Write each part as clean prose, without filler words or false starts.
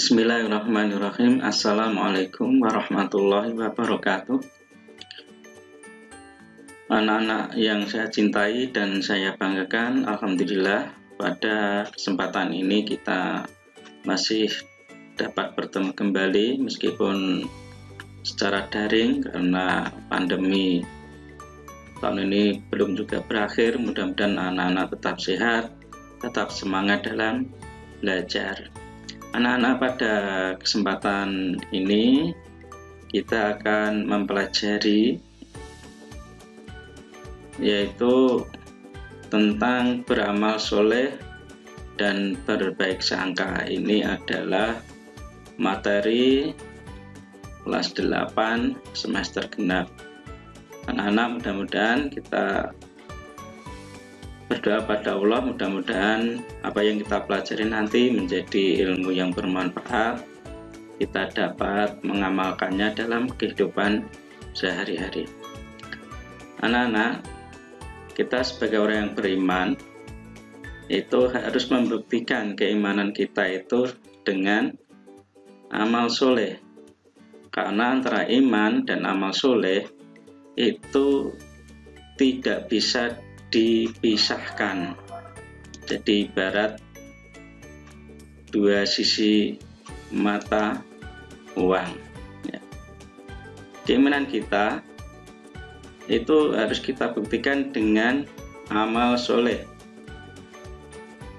Bismillahirrahmanirrahim. Assalamualaikum warahmatullahi wabarakatuh. Anak-anak yang saya cintai dan saya banggakan, alhamdulillah pada kesempatan ini kita masih dapat bertemu kembali meskipun secara daring karena pandemi tahun ini belum juga berakhir. Mudah-mudahan anak-anak tetap sehat, tetap semangat dalam belajar. Anak-anak, pada kesempatan ini kita akan mempelajari yaitu tentang beramal soleh dan berbaik sangka. Ini adalah materi kelas 8 semester genap. Anak-anak, mudah-mudahan kita berdoa pada Allah, mudah-mudahan apa yang kita pelajari nanti menjadi ilmu yang bermanfaat, kita dapat mengamalkannya dalam kehidupan sehari-hari. Anak-anak, kita sebagai orang yang beriman itu harus membuktikan keimanan kita itu dengan amal soleh, karena antara iman dan amal soleh itu tidak bisa dipisahkan. Jadi ibarat dua sisi mata uang. Keimanan kita itu harus kita buktikan dengan amal soleh.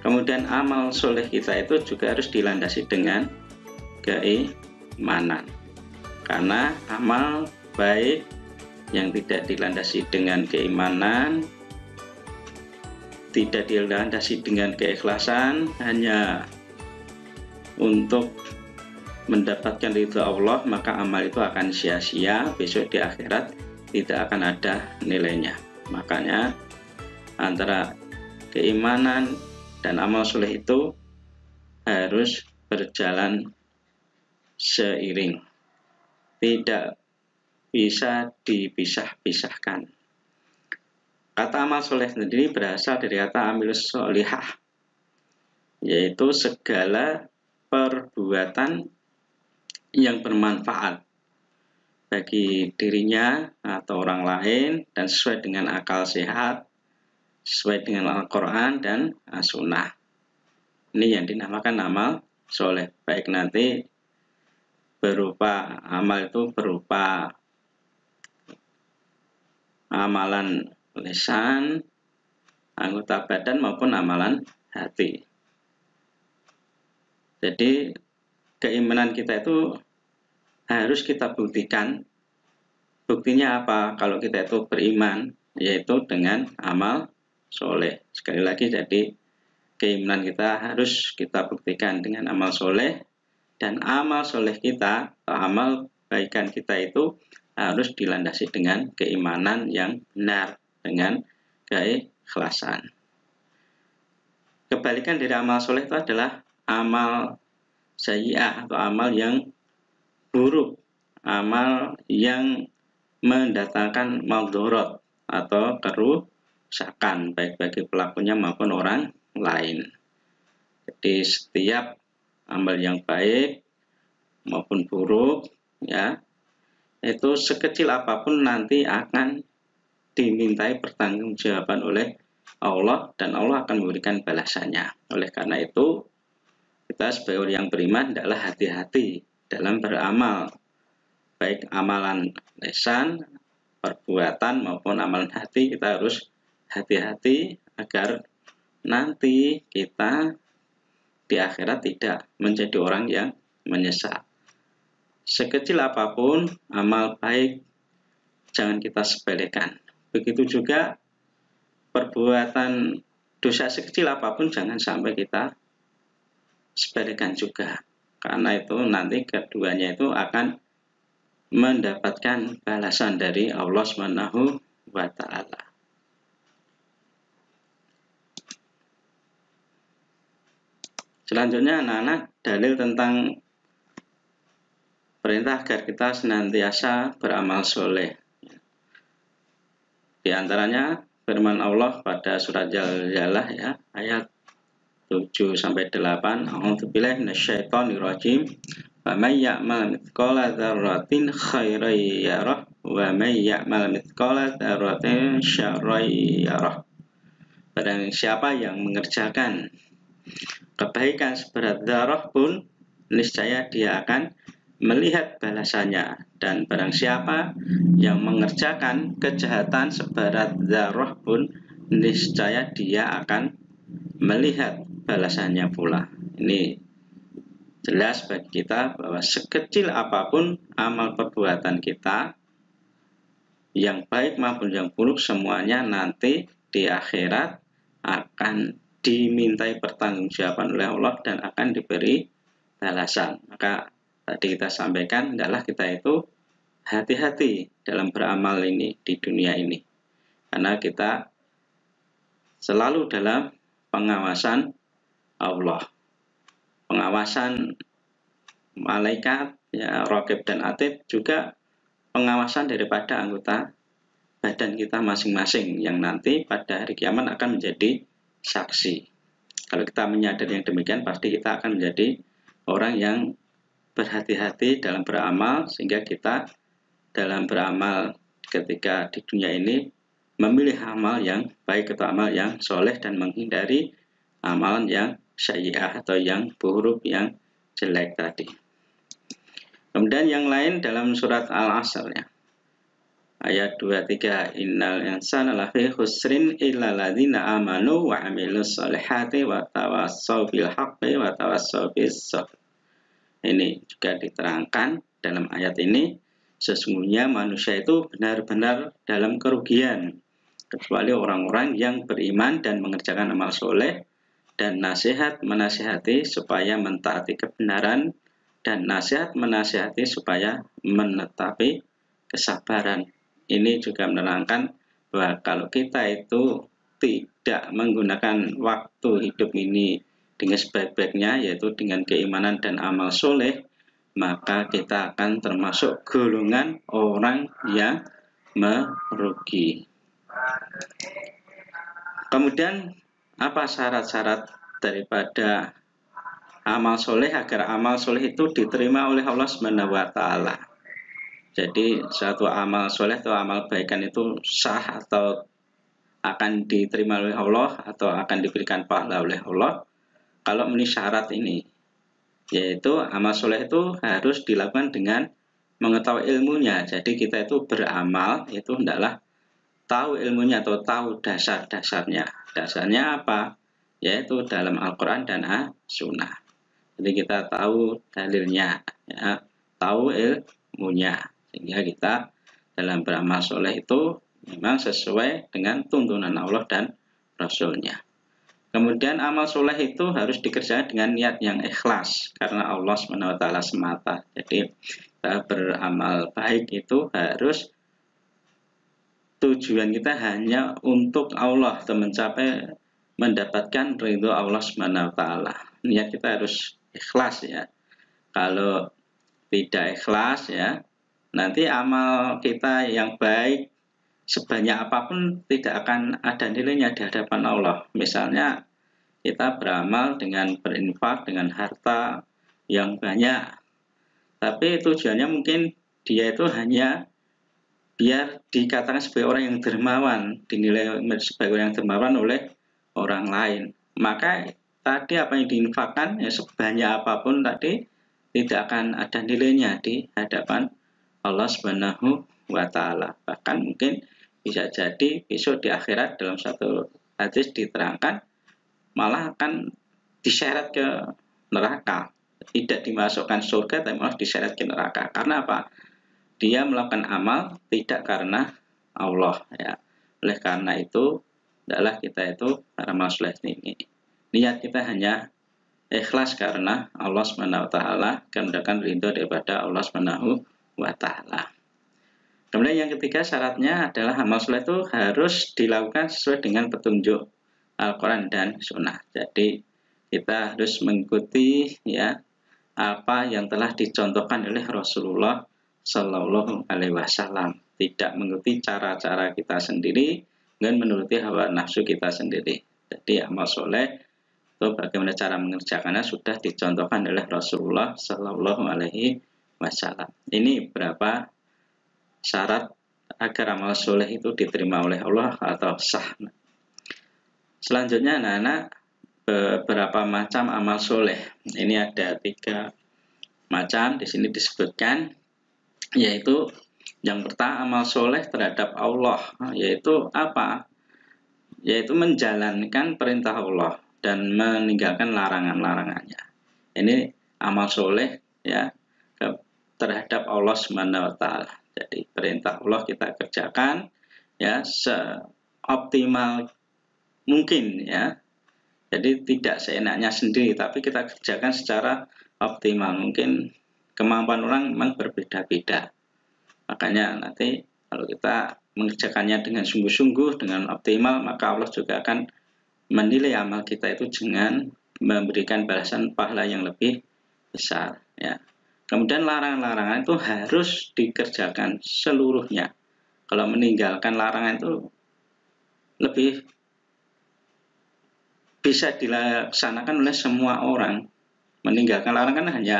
Kemudian amal soleh kita itu juga harus dilandasi dengan keimanan, karena amal baik yang tidak dilandasi dengan keimanan, tidak dilandasi dengan keikhlasan, hanya untuk mendapatkan ridha Allah, maka amal itu akan sia-sia, besok di akhirat tidak akan ada nilainya. Makanya antara keimanan dan amal soleh itu harus berjalan seiring, tidak bisa dipisah-pisahkan. Kata amal soleh sendiri berasal dari kata amilus solihah, yaitu segala perbuatan yang bermanfaat bagi dirinya atau orang lain dan sesuai dengan akal sehat, sesuai dengan Al-Quran dan As-Sunnah. Ini yang dinamakan amal soleh, baik nanti berupa amal itu berupa amalan lisan, anggota badan maupun amalan hati. Jadi keimanan kita itu harus kita buktikan. Buktinya apa kalau kita itu beriman? Yaitu dengan amal soleh. Sekali lagi, jadi keimanan kita harus kita buktikan dengan amal soleh, dan amal soleh kita, amal kebaikan kita itu harus dilandasi dengan keimanan yang benar, dengan keikhlasan. Kebalikan dari amal soleh itu adalah amal sayyi'ah atau amal yang buruk, amal yang mendatangkan madharat atau kerusakan baik bagi pelakunya maupun orang lain. Jadi setiap amal yang baik maupun buruk, ya, itu sekecil apapun nanti akan dimintai pertanggungjawaban oleh Allah, dan Allah akan memberikan balasannya. Oleh karena itu, kita sebagai orang yang beriman adalah hati-hati dalam beramal, baik amalan lisan, perbuatan maupun amalan hati. Kita harus hati-hati agar nanti kita di akhirat tidak menjadi orang yang menyesal. Sekecil apapun amal baik jangan kita sepelekan. Begitu juga perbuatan dosa sekecil apapun jangan sampai kita sepelekan juga, karena itu nanti keduanya itu akan mendapatkan balasan dari Allah Subhanahu wa Ta'ala. Selanjutnya, anak-anak, dalil tentang perintah agar kita senantiasa beramal soleh. Di antaranya firman Allah pada surat Jaljalah, ya, ayat 7 sampai 8. A'udzubillahi minasyaitonir rajim. Wa may ya'mal mithqala dzarratin khairan yarah wa may ya'mal mithqala dzarratin syarran yarah. Barang siapa yang mengerjakan kebaikan seberat zarah pun, niscaya dia akan melihat balasannya. Dan barang siapa yang mengerjakan kejahatan seberat zarah pun, niscaya dia akan melihat balasannya pula. Ini jelas bagi kita bahwa sekecil apapun amal perbuatan kita, yang baik maupun yang buruk, semuanya nanti di akhirat akan dimintai pertanggungjawaban oleh Allah dan akan diberi balasan. Maka tadi kita sampaikan adalah kita itu hati-hati dalam beramal ini di dunia ini, karena kita selalu dalam pengawasan Allah, pengawasan malaikat, ya, Raqib dan Atid, juga pengawasan daripada anggota badan kita masing-masing yang nanti pada hari kiamat akan menjadi saksi. Kalau kita menyadari yang demikian, pasti kita akan menjadi orang yang berhati-hati dalam beramal, sehingga kita dalam beramal ketika di dunia ini memilih amal yang baik atau amal yang soleh dan menghindari amalan yang sayyi'ah atau yang buruk, yang jelek tadi. Kemudian yang lain dalam surat Al-Asr, ya, ayat 23, innal insana lafi khusrin illa ladzina amanu wa amilus solihati wa tawassaw bil haqqi wa tawassaw bis sabr. Ini juga diterangkan dalam ayat ini, sesungguhnya manusia itu benar-benar dalam kerugian, kecuali orang-orang yang beriman dan mengerjakan amal soleh, dan nasihat menasihati supaya mentaati kebenaran, dan nasihat menasihati supaya menetapi kesabaran. Ini juga menerangkan bahwa kalau kita itu tidak menggunakan waktu hidup ini dengan sebaik-baiknya, yaitu dengan keimanan dan amal soleh, maka kita akan termasuk golongan orang yang merugi. Kemudian apa syarat-syarat daripada amal soleh agar amal soleh itu diterima oleh Allah SWT? Jadi suatu amal soleh atau amal kebaikan itu sah atau akan diterima oleh Allah atau akan diberikan pahala oleh Allah kalau memenuhi syarat ini, yaitu amal soleh itu harus dilakukan dengan mengetahui ilmunya. Jadi kita itu beramal itu hendaklah tahu ilmunya atau tahu dasar-dasarnya. Dasarnya apa? Yaitu dalam Al-Quran dan As-Sunnah. Jadi kita tahu dalilnya, ya, tahu ilmunya, sehingga kita dalam beramal soleh itu memang sesuai dengan tuntunan Allah dan Rasulnya. Kemudian amal soleh itu harus dikerjakan dengan niat yang ikhlas karena Allah SWT semata. Jadi kita beramal baik itu harus tujuan kita hanya untuk Allah atau mencapai mendapatkan ridho Allah SWT. Niat kita harus ikhlas, ya. Kalau tidak ikhlas, ya, nanti amal kita yang baik sebanyak apapun tidak akan ada nilainya di hadapan Allah. Misalnya kita beramal dengan berinfak dengan harta yang banyak, tapi tujuannya mungkin dia itu hanya biar dikatakan sebagai orang yang dermawan, dinilai sebagai orang yang dermawan oleh orang lain. Maka tadi apa yang diinfakkan, ya, sebanyak apapun tadi tidak akan ada nilainya di hadapan Allah Subhanahu wa Ta'ala. Bahkan mungkin bisa jadi besok di akhirat dalam satu hadis diterangkan malah akan diseret ke neraka, tidak dimasukkan surga tapi malah diseret ke neraka. Karena apa? Dia melakukan amal tidak karena Allah, ya. Oleh karena itu adalah kita itu amal soleh ini niat kita hanya ikhlas karena Allah SWT, kemudian ridho daripada Allah SWT. Kemudian yang ketiga syaratnya adalah amal soleh itu harus dilakukan sesuai dengan petunjuk Al-Quran dan Sunnah. Jadi kita harus mengikuti, ya, apa yang telah dicontohkan oleh Rasulullah Shallallahu Alaihi Wasallam. Tidak mengikuti cara-cara kita sendiri dan menuruti hawa nafsu kita sendiri. Jadi amal soleh atau bagaimana cara mengerjakannya sudah dicontohkan oleh Rasulullah Shallallahu Alaihi Wasallam. Ini berapa syarat agar amal soleh itu diterima oleh Allah atau sah. Selanjutnya anak-anak, beberapa macam amal soleh. Ini ada 3 macam di sini disebutkan, yaitu yang pertama amal soleh terhadap Allah, yaitu apa? Yaitu menjalankan perintah Allah dan meninggalkan larangan-larangannya. Ini amal soleh ya terhadap Allah Subhanahu wa taala. Jadi perintah Allah kita kerjakan ya seoptimal mungkin ya. Jadi tidak seenaknya sendiri, tapi kita kerjakan secara optimal. Mungkin kemampuan orang memang berbeda-beda. Makanya nanti kalau kita mengerjakannya dengan sungguh-sungguh, dengan optimal, maka Allah juga akan menilai amal kita itu dengan memberikan balasan pahala yang lebih besar. Ya. Kemudian larangan-larangan itu harus dikerjakan seluruhnya. Kalau meninggalkan larangan itu lebih bisa dilaksanakan oleh semua orang. Meninggalkan larangan kan hanya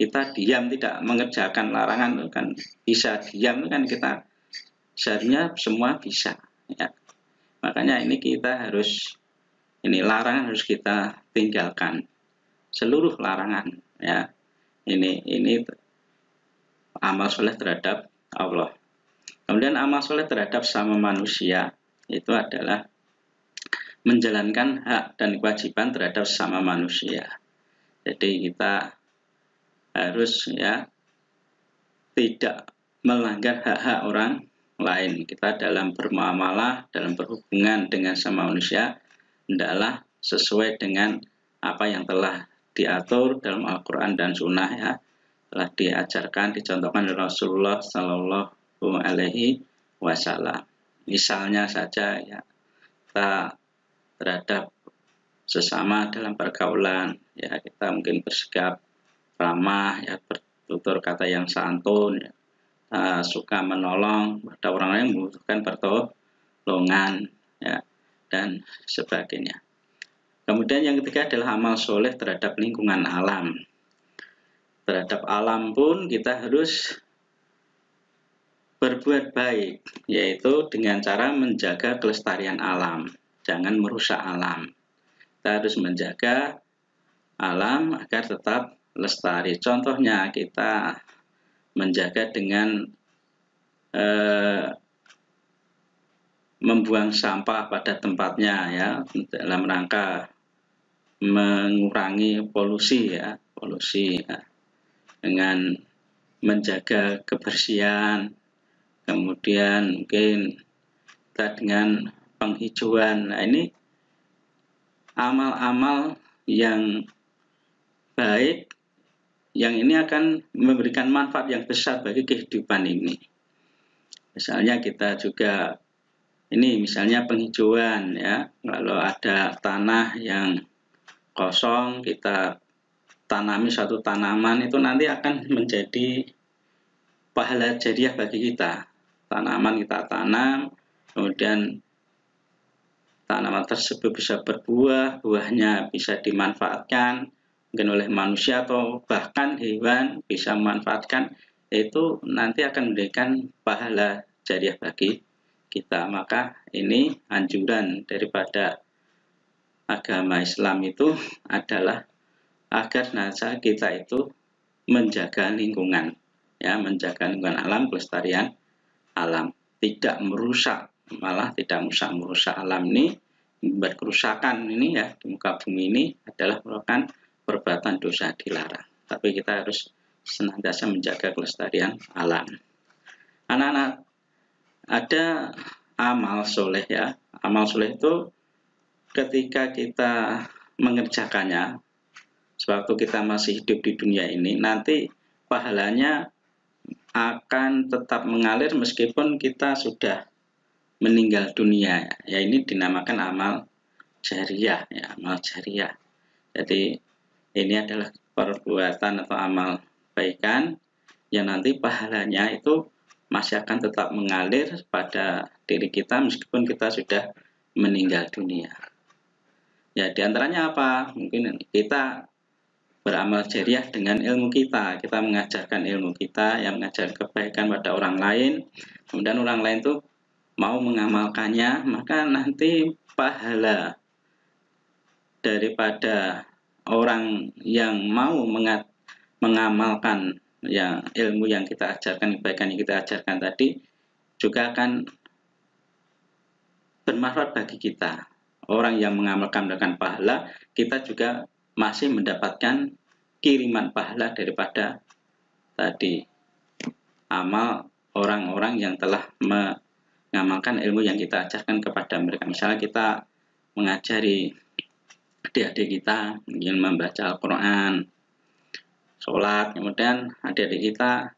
kita diam tidak mengerjakan larangan itu kan bisa diam, itu kan kita seharusnya semua bisa ya. Makanya ini kita harus, ini larangan harus kita tinggalkan seluruh larangan ya. Ini amal soleh terhadap Allah. Kemudian amal soleh terhadap sama manusia itu adalah menjalankan hak dan kewajiban terhadap sama manusia. Jadi kita harus ya tidak melanggar hak-hak orang lain. Kita dalam bermuamalah, dalam berhubungan dengan sama manusia hendaklah sesuai dengan apa yang telah diatur dalam Al-Quran dan Sunnah ya, telah diajarkan, dicontohkan oleh Rasulullah Shallallahu Alaihi Wasallam. Misalnya saja ya, kita terhadap sesama dalam pergaulan ya, kita mungkin bersikap ramah ya, bertutur kata yang santun ya, suka menolong pada orang lain yang membutuhkan pertolongan ya, dan sebagainya. Kemudian yang ketiga adalah amal soleh terhadap lingkungan alam. Terhadap alam pun kita harus berbuat baik, yaitu dengan cara menjaga kelestarian alam, jangan merusak alam. Kita harus menjaga alam agar tetap lestari. Contohnya kita menjaga dengan membuang sampah pada tempatnya ya, dalam rangka mengurangi polusi ya, dengan menjaga kebersihan. Kemudian mungkin kita dengan penghijauan. Nah, ini amal-amal yang baik yang ini akan memberikan manfaat yang besar bagi kehidupan ini. Misalnya kita juga ini misalnya penghijauan ya, kalau ada tanah yang kosong kita tanami suatu tanaman, itu nanti akan menjadi pahala jariah bagi kita. Tanaman kita tanam, kemudian tanaman tersebut bisa berbuah, buahnya bisa dimanfaatkan mungkin oleh manusia atau bahkan hewan bisa memanfaatkan, itu nanti akan memberikan pahala jariah bagi kita. Maka ini anjuran daripada agama Islam itu adalah agar nasa kita itu menjaga lingkungan ya, menjaga lingkungan alam, kelestarian alam, tidak merusak, malah tidak merusak alam ini, membuat kerusakan ini ya di muka bumi ini adalah merupakan perbuatan dosa dilarang. Tapi kita harus senantiasa menjaga kelestarian alam. Anak-anak, ada amal soleh ya. Amal soleh itu ketika kita mengerjakannya sewaktu kita masih hidup di dunia ini, nanti pahalanya akan tetap mengalir meskipun kita sudah meninggal dunia. Ya, ini dinamakan amal jariah ya, amal jariah. Jadi ini adalah perbuatan atau amal kebaikan yang nanti pahalanya itu masih akan tetap mengalir pada diri kita meskipun kita sudah meninggal dunia. Ya, diantaranya apa? Mungkin kita beramal jariah dengan ilmu kita. Kita mengajarkan ilmu kita, yang mengajar kebaikan pada orang lain. Kemudian orang lain tuh mau mengamalkannya, maka nanti pahala daripada orang yang mau mengamalkan yang ilmu yang kita ajarkan, kebaikan yang kita ajarkan tadi juga akan bermanfaat bagi kita. Orang yang mengamalkan dengan pahala, kita juga masih mendapatkan kiriman pahala daripada tadi amal orang-orang yang telah mengamalkan ilmu yang kita ajarkan kepada mereka. Misalnya kita mengajari adik-adik kita ingin membaca Al-Quran, sholat, kemudian adik-adik kita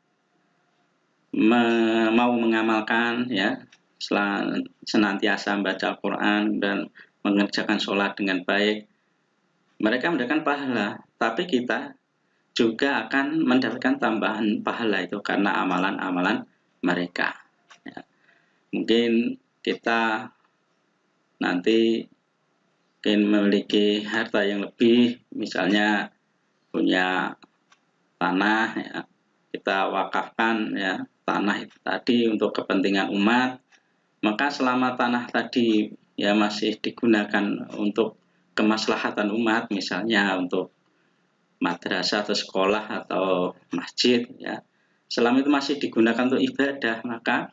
mau mengamalkan ya senantiasa membaca Al-Quran dan mengerjakan sholat dengan baik, mereka mendapatkan pahala, tapi kita juga akan mendapatkan tambahan pahala itu karena amalan-amalan mereka. Ya. Mungkin kita nanti ingin memiliki harta yang lebih, misalnya punya tanah, ya, kita wakafkan ya tanah itu tadi untuk kepentingan umat, maka selama tanah tadi ya masih digunakan untuk kemaslahatan umat, misalnya untuk madrasah atau sekolah atau masjid ya, selama itu masih digunakan untuk ibadah, maka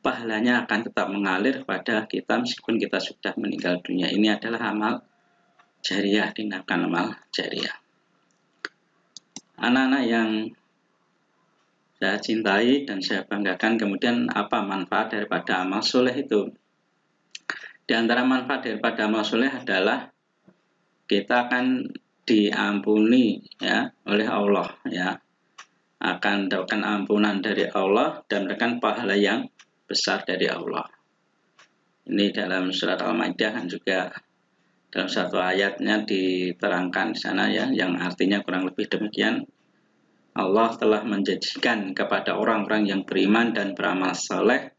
pahalanya akan tetap mengalir pada kita meskipun kita sudah meninggal dunia. Ini adalah amal jariah, tindakan amal jariah. Anak-anak yang saya cintai dan saya banggakan, kemudian apa manfaat daripada amal soleh itu? Di antara manfaat daripada amal soleh adalah kita akan diampuni ya oleh Allah ya, akan mendapatkan ampunan dari Allah dan mendapatkan pahala yang besar dari Allah. Ini dalam surat Al-Maidah dan juga dalam satu ayatnya diterangkan di sana ya, yang artinya kurang lebih demikian. Allah telah menjanjikan kepada orang-orang yang beriman dan beramal saleh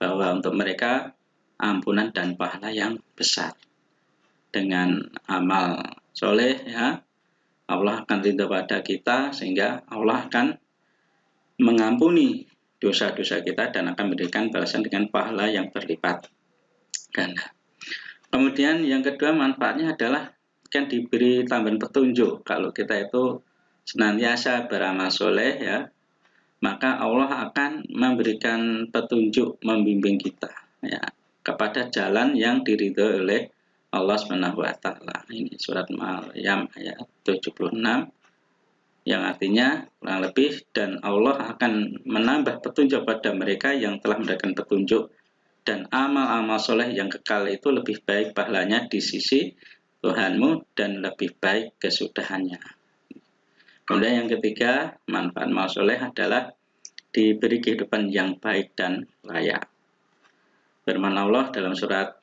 bahwa untuk mereka ampunan dan pahala yang besar. Dengan amal soleh ya, Allah akan ridho pada kita sehingga Allah akan mengampuni dosa-dosa kita dan akan memberikan balasan dengan pahala yang berlipat ganda. Kemudian yang kedua manfaatnya adalah kan diberi tambahan petunjuk. Kalau kita itu senantiasa beramal soleh ya, maka Allah akan memberikan petunjuk, membimbing kita ya kepada jalan yang diridhoi oleh Allah Subhanahu wa taala. Ini surat Maryam ayat 76 yang artinya kurang lebih, dan Allah akan menambah petunjuk pada mereka yang telah mendapatkan petunjuk, dan amal-amal soleh yang kekal itu lebih baik pahalanya di sisi Tuhanmu dan lebih baik kesudahannya. Kemudian yang ketiga, manfaat amal soleh adalah diberi kehidupan yang baik dan layak. Firman Allah dalam surat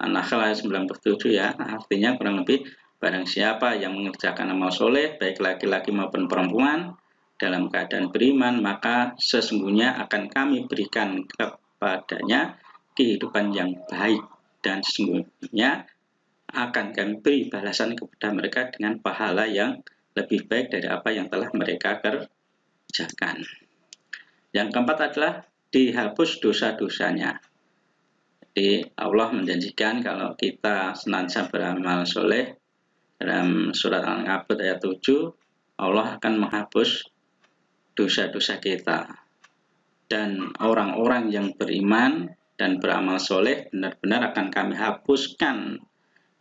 An-Nahl ayat 97 ya, artinya kurang lebih barang siapa yang mengerjakan amal soleh baik laki-laki maupun perempuan dalam keadaan beriman, maka sesungguhnya akan kami berikan kepadanya kehidupan yang baik, dan sesungguhnya akan kami beri balasan kepada mereka dengan pahala yang lebih baik dari apa yang telah mereka kerjakan. Yang keempat adalah dihapus dosa-dosanya. Jadi Allah menjanjikan kalau kita senantiasa beramal soleh, dalam surat Al-Ankabut ayat 7, Allah akan menghapus dosa-dosa kita. Dan orang-orang yang beriman dan beramal soleh benar-benar akan kami hapuskan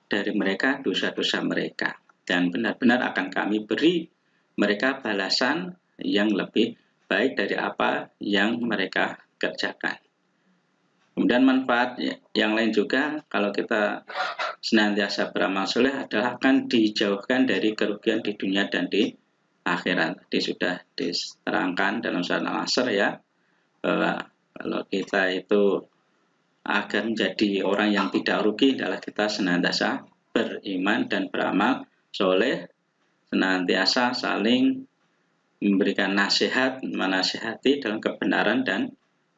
dari mereka dosa-dosa mereka. Dan benar-benar akan kami beri mereka balasan yang lebih baik dari apa yang mereka kerjakan. Kemudian manfaat yang lain juga kalau kita senantiasa beramal soleh adalah akan dijauhkan dari kerugian di dunia dan di akhirat. Tadi sudah diterangkan dalam surat Al-Asr ya, bahwa kalau kita itu agar menjadi orang yang tidak rugi adalah kita senantiasa beriman dan beramal soleh, senantiasa saling memberikan nasihat, menasihati dalam kebenaran dan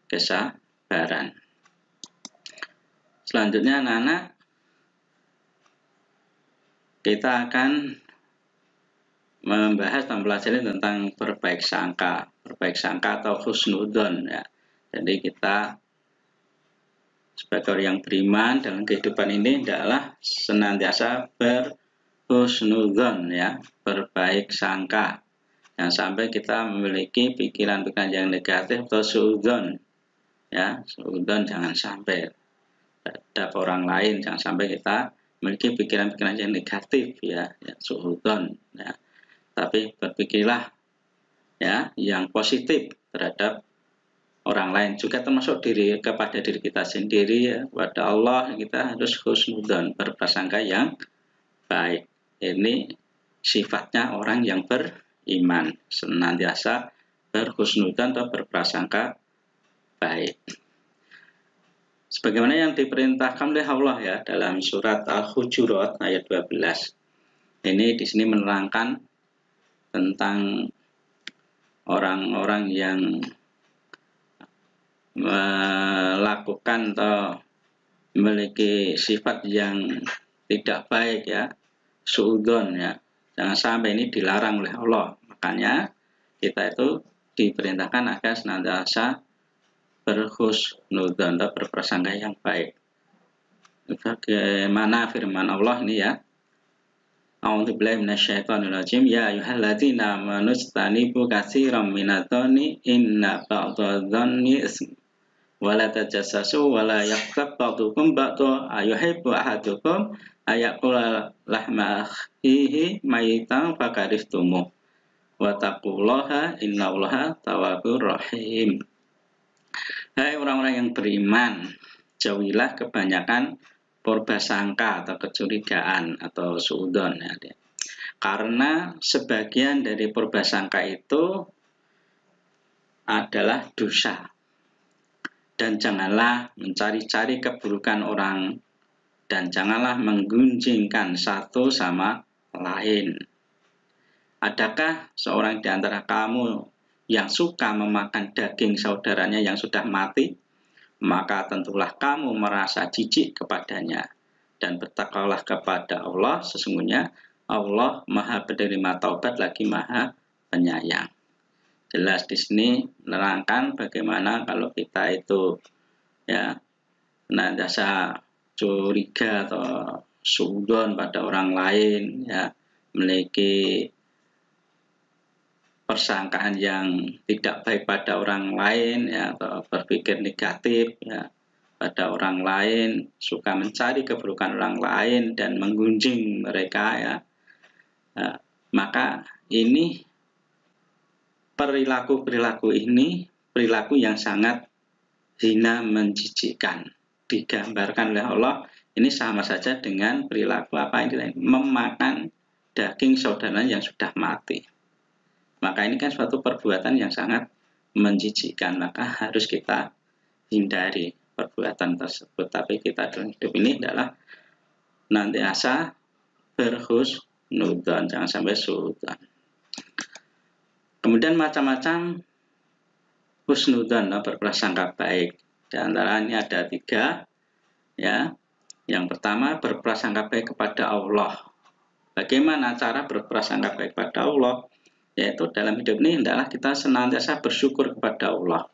kesabaran. Selanjutnya anak-anak, kita akan membahas dan mempelajari tentang berbaik sangka atau husnudzon ya. Jadi kita sebagai orang yang beriman dalam kehidupan ini adalah senantiasa berhusnudzon ya, berbaik sangka. Jangan sampai kita memiliki pikiran-pikiran yang negatif atau suudzon ya, suudzon jangan sampai terhadap orang lain, jangan sampai kita memiliki pikiran-pikiran yang negatif ya, suudzon ya. Tapi berpikirlah ya yang positif terhadap orang lain, juga termasuk kepada diri kita sendiri ya, kepada Allah kita harus husnudzon, berprasangka yang baik. Ini sifatnya orang yang beriman, senantiasa berhusnudzon atau berprasangka baik. Sebagaimana yang diperintahkan oleh Allah ya dalam surat Al-Hujurat ayat 12. Ini di sini menerangkan tentang orang-orang yang melakukan atau memiliki sifat yang tidak baik ya, suudzon ya. Jangan sampai ini dilarang oleh Allah. Makanya kita itu diperintahkan agar senantiasa berhusnudzon atau berprasangka yang baik. Bagaimana firman Allah ini ya? A'udzubillahi minasyaitonirrajim. Ya ayyuhalladzina amanu istanibu katsiran minadh-dhonni inna ba'dadh-dhonni ism. Wala tajassasu wala yaghtab ba'dukum ba'dha ayuhibbu ahadukum ayakula lahma akhihi maitan fakarihtumuh. Wa taqullaha innallaha tawwabur rahim. Hai orang-orang yang beriman, jauhilah kebanyakan purbasangka atau kecurigaan atau suudzon ya. Karena sebagian dari purbasangka itu adalah dosa. Dan janganlah mencari-cari keburukan orang dan janganlah menggunjingkan satu sama lain. Adakah seorang di antara kamu yang suka memakan daging saudaranya yang sudah mati? Maka tentulah kamu merasa jijik kepadanya dan bertakwalah kepada Allah, sesungguhnya Allah Maha penerima taubat lagi Maha penyayang. Jelas di sini menerangkan bagaimana kalau kita itu ya senantiasa curiga atau suudzon pada orang lain ya, memiliki persangkaan yang tidak baik pada orang lain ya, atau berpikir negatif ya pada orang lain, suka mencari keburukan orang lain dan menggunjing mereka ya, maka ini perilaku ini perilaku yang sangat hina, menjijikkan. Digambarkan oleh Allah ini sama saja dengan perilaku memakan daging saudara yang sudah mati. Maka ini kan suatu perbuatan yang sangat menjijikkan, maka harus kita hindari perbuatan tersebut. Tapi kita dalam hidup ini adalah nantiasa berhusnudzon, jangan sampai suudzon. Kemudian macam-macam husnudzon, berprasangka baik. Di antaranya ada 3 ya. Yang pertama, berprasangka baik kepada Allah. Bagaimana cara berprasangka baik kepada Allah? Yaitu dalam hidup ini adalah kita senantiasa bersyukur kepada Allah.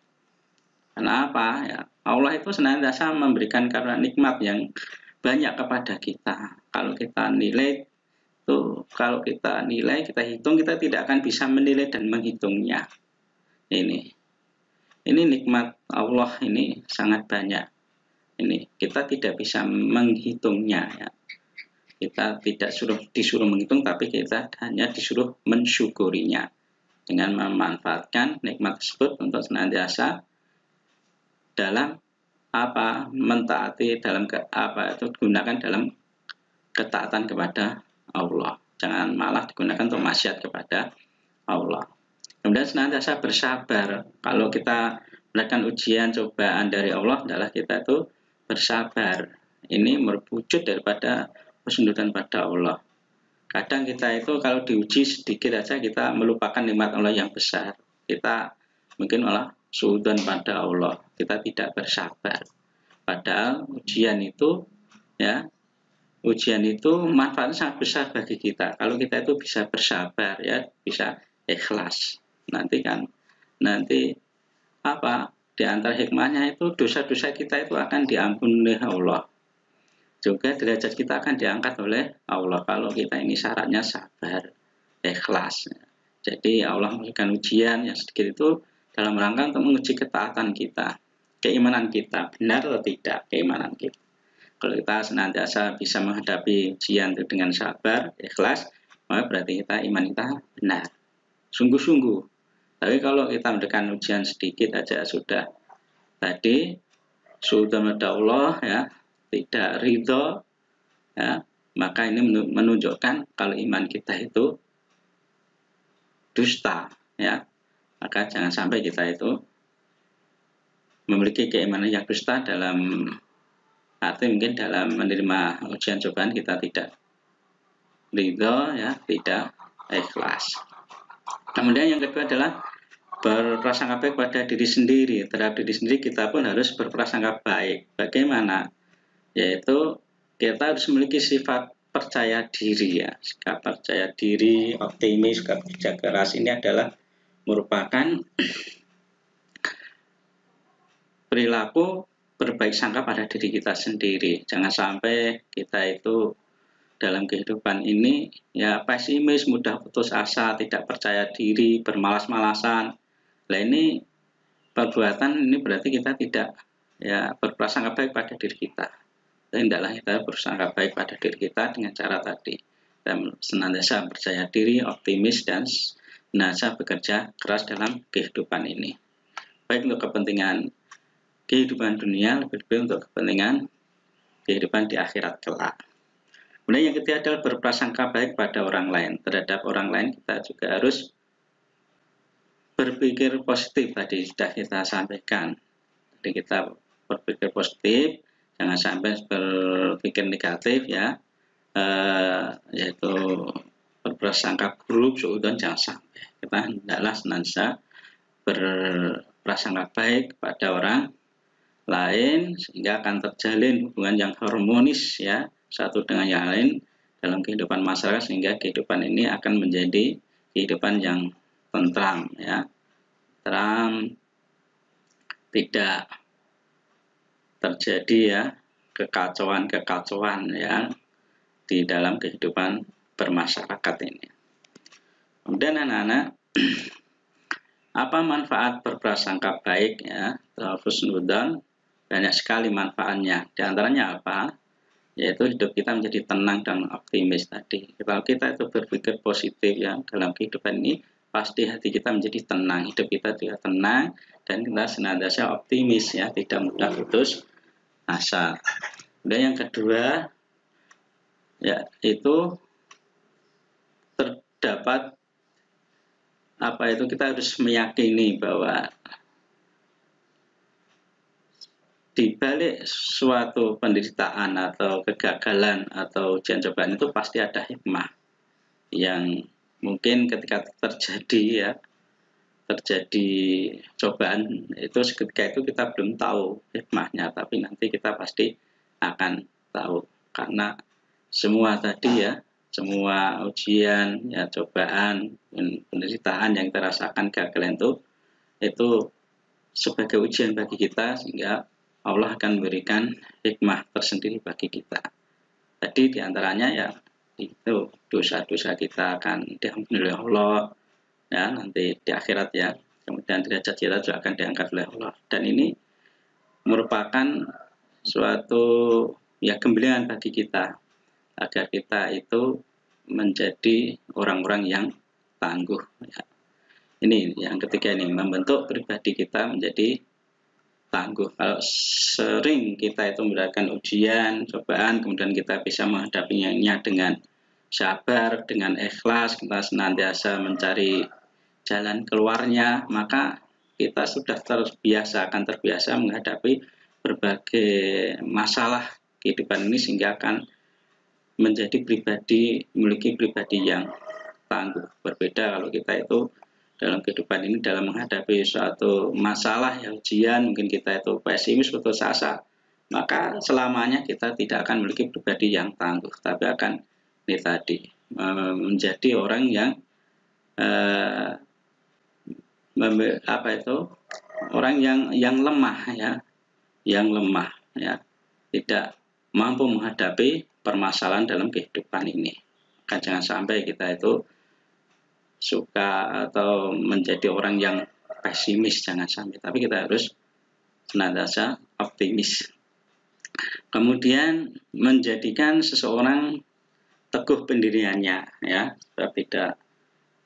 Kenapa? Ya, Allah itu senantiasa memberikan karunia nikmat yang banyak kepada kita. Kalau kita nilai itu, kita hitung, kita tidak akan bisa menilai dan menghitungnya. Ini nikmat Allah ini sangat banyak. Ini kita tidak bisa menghitungnya ya. Kita tidak disuruh menghitung, tapi kita hanya disuruh mensyukurinya dengan memanfaatkan nikmat tersebut untuk senantiasa dalam mentaati, dalam gunakan dalam ketaatan kepada Allah. Jangan malah digunakan untuk maksiat kepada Allah. Kemudian senantiasa bersabar. Kalau kita melakukan ujian cobaan dari Allah adalah kita itu bersabar. Ini merujuk daripada husnudzon pada Allah. Kadang kita itu kalau diuji sedikit aja kita melupakan nikmat Allah yang besar. Kita mungkin malah suudzon pada Allah. Kita tidak bersabar. Padahal ujian itu ya ujian itu manfaatnya sangat besar bagi kita. Kalau kita itu bisa bersabar ya, bisa ikhlas. Nanti apa? Di antara hikmahnya itu dosa-dosa kita itu akan diampuni oleh Allah. Juga derajat kita akan diangkat oleh Allah kalau kita ini syaratnya sabar, ikhlas. Jadi Allah memberikan ujian yang sedikit itu dalam rangka untuk menguji ketaatan kita, keimanan kita, benar atau tidak keimanan kita. Kalau kita senantiasa bisa menghadapi ujian itu dengan sabar, ikhlas, maka berarti iman kita benar, sungguh-sungguh. Tapi kalau kita mendapatkan ujian sedikit aja sudah tadi sudah Allah ya, tidak ridho ya, maka ini menunjukkan kalau iman kita itu dusta ya. Maka jangan sampai kita itu memiliki keimanan yang dusta dalam arti mungkin dalam menerima ujian cobaan kita tidak ridho ya, tidak ikhlas. Kemudian yang kedua adalah berprasangka baik pada diri sendiri. Terhadap diri sendiri kita pun harus berprasangka baik. Bagaimana? Yaitu kita harus memiliki sifat percaya diri ya. Sikap percaya diri, optimis, sikap kerja keras ini adalah merupakan perilaku berbaik sangka pada diri kita sendiri. Jangan sampai kita itu dalam kehidupan ini ya pesimis, mudah putus asa, tidak percaya diri, bermalas-malasan. Nah ini perbuatan ini berarti kita tidak ya berprasangka baik pada diri kita. Hendaklah kita bersangka baik pada diri kita dengan cara tadi dan senantiasa percaya diri, optimis dan senantiasa bekerja keras dalam kehidupan ini. Baik untuk kepentingan kehidupan dunia, lebih-lebih untuk kepentingan kehidupan di akhirat kelak. Kemudian yang ketiga adalah berprasangka baik pada orang lain. Terhadap orang lain kita juga harus berpikir positif, tadi sudah kita sampaikan. Jadi kita berpikir positif, jangan sampai berpikir negatif ya, yaitu berprasangka buruk, suudzon jangan sampai. Kita hendaklah senantiasa berprasangka baik pada orang lain sehingga akan terjalin hubungan yang harmonis ya satu dengan yang lain dalam kehidupan masyarakat, sehingga kehidupan ini akan menjadi kehidupan yang tentram ya, terang, tidak terjadi ya kekacauan ya di dalam kehidupan bermasyarakat ini. Kemudian anak-anak, apa manfaat berprasangka baik ya, husnudzon? Banyak sekali manfaatnya. Di antaranya apa? Yaitu hidup kita menjadi tenang dan optimis tadi. Kalau kita itu berpikir positif ya dalam kehidupan ini, pasti hati kita menjadi tenang, hidup kita juga tenang, dan kita senantiasa optimis ya, tidak mudah putus asa. Dan yang kedua, ya itu terdapat apa itu, kita harus meyakini bahwa di balik suatu penderitaan atau kegagalan atau ujian cobaan itu pasti ada hikmah yang mungkin ketika terjadi cobaan itu ketika itu kita belum tahu hikmahnya, tapi nanti kita pasti akan tahu, karena semua tadi ya, semua ujian ya, cobaan, penderitaan yang kita rasakan, kegagalan itu sebagai ujian bagi kita, sehingga Allah akan memberikan hikmah tersendiri bagi kita. Tadi diantaranya ya itu dosa-dosa kita akan diampuni oleh Allah ya nanti di akhirat ya. Kemudian derajat kita juga akan diangkat oleh Allah. Dan ini merupakan suatu ya gemblengan bagi kita agar kita itu menjadi orang-orang yang tangguh. Ya. Ini yang ketiga, ini membentuk pribadi kita menjadi tangguh. Kalau sering kita itu mendapatkan ujian, cobaan, kemudian kita bisa menghadapinya dengan sabar, dengan ikhlas, kita senantiasa mencari jalan keluarnya, maka kita sudah akan terbiasa menghadapi berbagai masalah kehidupan ini, sehingga akan menjadi memiliki pribadi yang tangguh. Berbeda kalau kita itu dalam kehidupan ini dalam menghadapi suatu masalah yang ujian, mungkin kita itu pesimis, putus asa, maka selamanya kita tidak akan memiliki pribadi yang tangguh, tapi akan ini tadi menjadi orang yang orang yang lemah ya, tidak mampu menghadapi permasalahan dalam kehidupan ini. Maka jangan sampai kita itu suka atau menjadi orang yang pesimis, jangan sampai, tapi kita harus senantiasa optimis. Kemudian menjadikan seseorang teguh pendiriannya ya, supaya tidak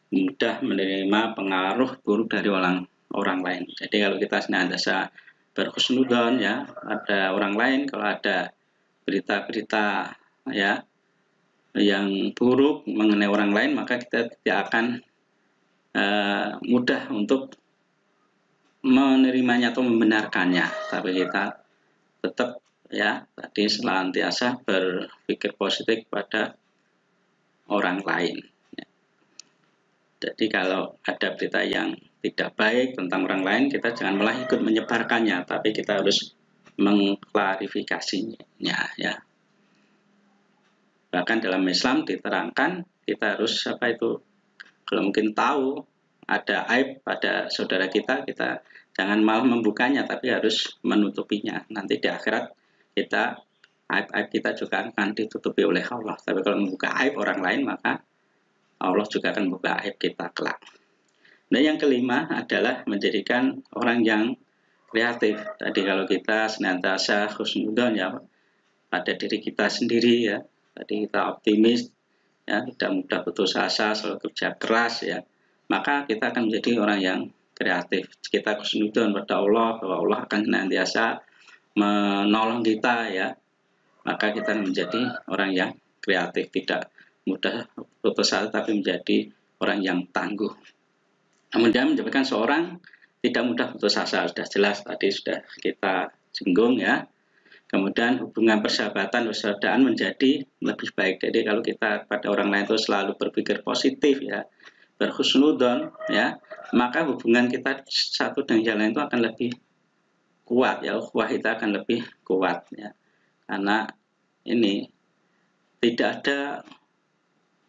mudah menerima pengaruh buruk dari orang lain. Jadi kalau kita senantiasa berhusnudzon ya, ada orang lain, kalau ada berita-berita ya yang buruk mengenai orang lain, maka kita tidak akan mudah untuk menerimanya atau membenarkannya, tapi kita tetap ya tadi senantiasa berpikir positif pada orang lain. Jadi kalau ada berita yang tidak baik tentang orang lain, kita jangan malah ikut menyebarkannya, tapi kita harus mengklarifikasinya ya. Bahkan dalam Islam diterangkan kita harus kalau mungkin tahu ada aib pada saudara kita jangan malah membukanya, tapi harus menutupinya. Nanti di akhirat aib kita juga akan ditutupi oleh Allah. Tapi kalau membuka aib orang lain, maka Allah juga akan membuka aib kita kelak. Nah, yang kelima adalah menjadikan orang yang kreatif. Tadi kalau kita senantiasa husnudzon ya pada diri kita sendiri ya. Tadi kita optimis ya, tidak mudah putus asa, selalu kerja keras ya. Maka kita akan menjadi orang yang kreatif. Kita husnudzon pada Allah bahwa Allah akan senantiasa menolong kita ya. Maka kita menjadi orang yang kreatif, tidak mudah putus asa, tapi menjadi orang yang tangguh. Kemudian menjadikan seorang tidak mudah putus asa, sudah jelas tadi sudah kita singgung ya. Kemudian hubungan persahabatan, persaudaraan menjadi lebih baik. Jadi kalau kita pada orang lain itu selalu berpikir positif ya, berhusnudzon ya, maka hubungan kita satu dengan yang lain itu akan lebih kuat ya, ukhuwah kita akan lebih kuat ya. Karena ini tidak ada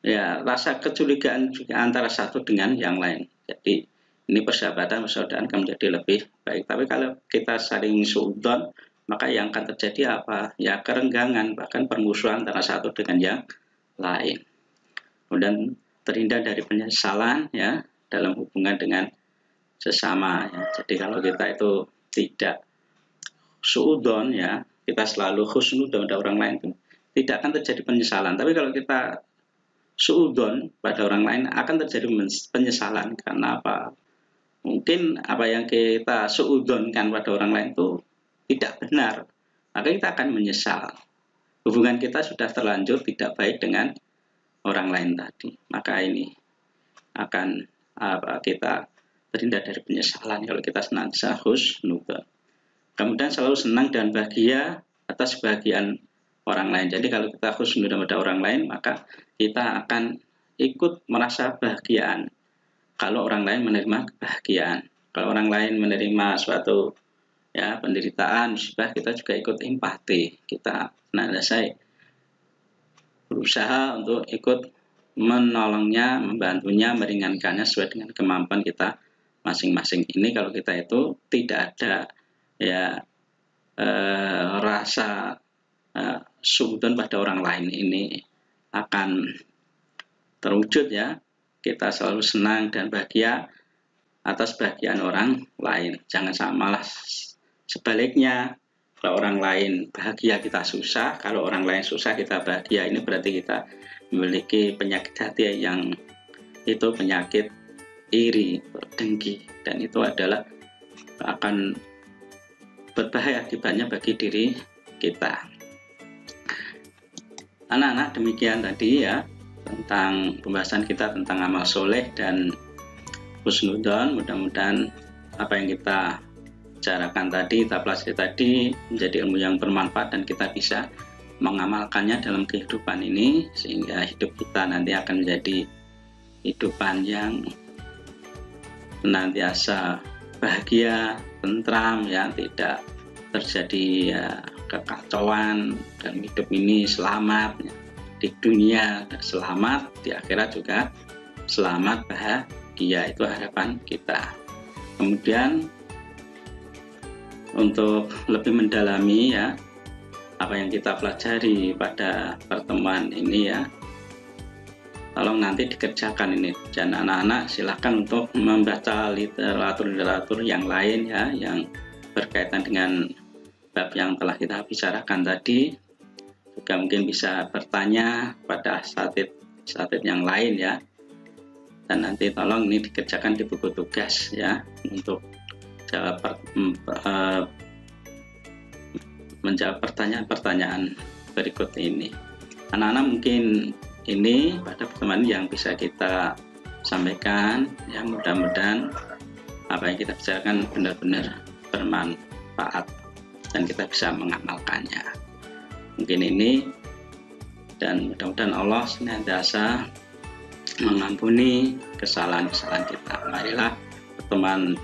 ya rasa kecurigaan juga antara satu dengan yang lain. Jadi ini persahabatan, persaudaraan akan menjadi lebih baik. Tapi kalau kita saling suudzon, maka yang akan terjadi apa? Ya kerenggangan, bahkan permusuhan antara satu dengan yang lain. Kemudian terhindar dari penyesalan ya dalam hubungan dengan sesama ya. Jadi kalau kita itu tidak suudzon ya, kita selalu husnudzon pada orang lain, itu tidak akan terjadi penyesalan. Tapi kalau kita suudzon pada orang lain akan terjadi penyesalan. Karena apa? Mungkin apa yang kita suudzonkan pada orang lain itu tidak benar, maka kita akan menyesal. Hubungan kita sudah terlanjur tidak baik dengan orang lain tadi, maka ini akan kita terhindar dari penyesalan kalau kita senantiasa husnudzon. Kemudian selalu senang dan bahagia atas kebahagiaan orang lain. Jadi kalau kita husnudzon pada orang lain, maka kita akan ikut merasa bahagiaan kalau orang lain menerima kebahagiaan. Kalau orang lain menerima suatu ya penderitaan, musibah, kita juga ikut empati. Kita berusaha untuk ikut menolongnya, membantunya, meringankannya sesuai dengan kemampuan kita masing-masing. Ini kalau kita itu tidak ada ya rasa suudzon pada orang lain, ini akan terwujud ya. Kita selalu senang dan bahagia atas bahagian orang lain. Jangan samalah sebaliknya, kalau orang lain bahagia kita susah, kalau orang lain susah kita bahagia. Ini berarti kita memiliki penyakit hati yang itu penyakit iri, dengki, dan itu adalah akan berbahaya akibatnya bagi diri kita. Anak-anak, demikian tadi ya tentang pembahasan kita tentang amal soleh dan husnudzon. Mudah-mudahan apa yang kita bicarakan tadi, kita pelajari tadi menjadi ilmu yang bermanfaat dan kita bisa mengamalkannya dalam kehidupan ini, sehingga hidup kita nanti akan menjadi kehidupan yang senantiasa bahagia, tentram ya, tidak terjadi ya, kekacauan dan hidup ini selamat, ya. Di dunia selamat, di akhirat juga selamat, bahagia, itu harapan kita. Kemudian untuk lebih mendalami ya apa yang kita pelajari pada pertemuan ini ya, tolong nanti dikerjakan ini, dan anak-anak silahkan untuk membaca literatur yang lain ya, yang berkaitan dengan bab yang telah kita bicarakan tadi. Juga mungkin bisa bertanya pada asatidz yang lain ya, dan nanti tolong ini dikerjakan di buku tugas ya, untuk menjawab pertanyaan-pertanyaan berikut ini. Anak-anak mungkin ini pada pertemuan yang bisa kita sampaikan ya, mudah-mudahan apa yang kita bicarakan benar-benar bermanfaat dan kita bisa mengamalkannya. Mungkin ini, dan mudah-mudahan Allah senantiasa mengampuni kesalahan-kesalahan kita. Marilah pertemuan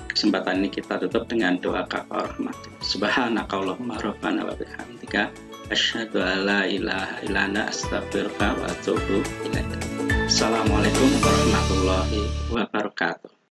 kesempatan ini kita tutup dengan doa kafaratul. Subhanakallahumma rabbana wa bihamdika asyhadu an la ilaha illa anta astaghfiruka wa atubu ilaik. Assalamualaikum warahmatullahi wabarakatuh.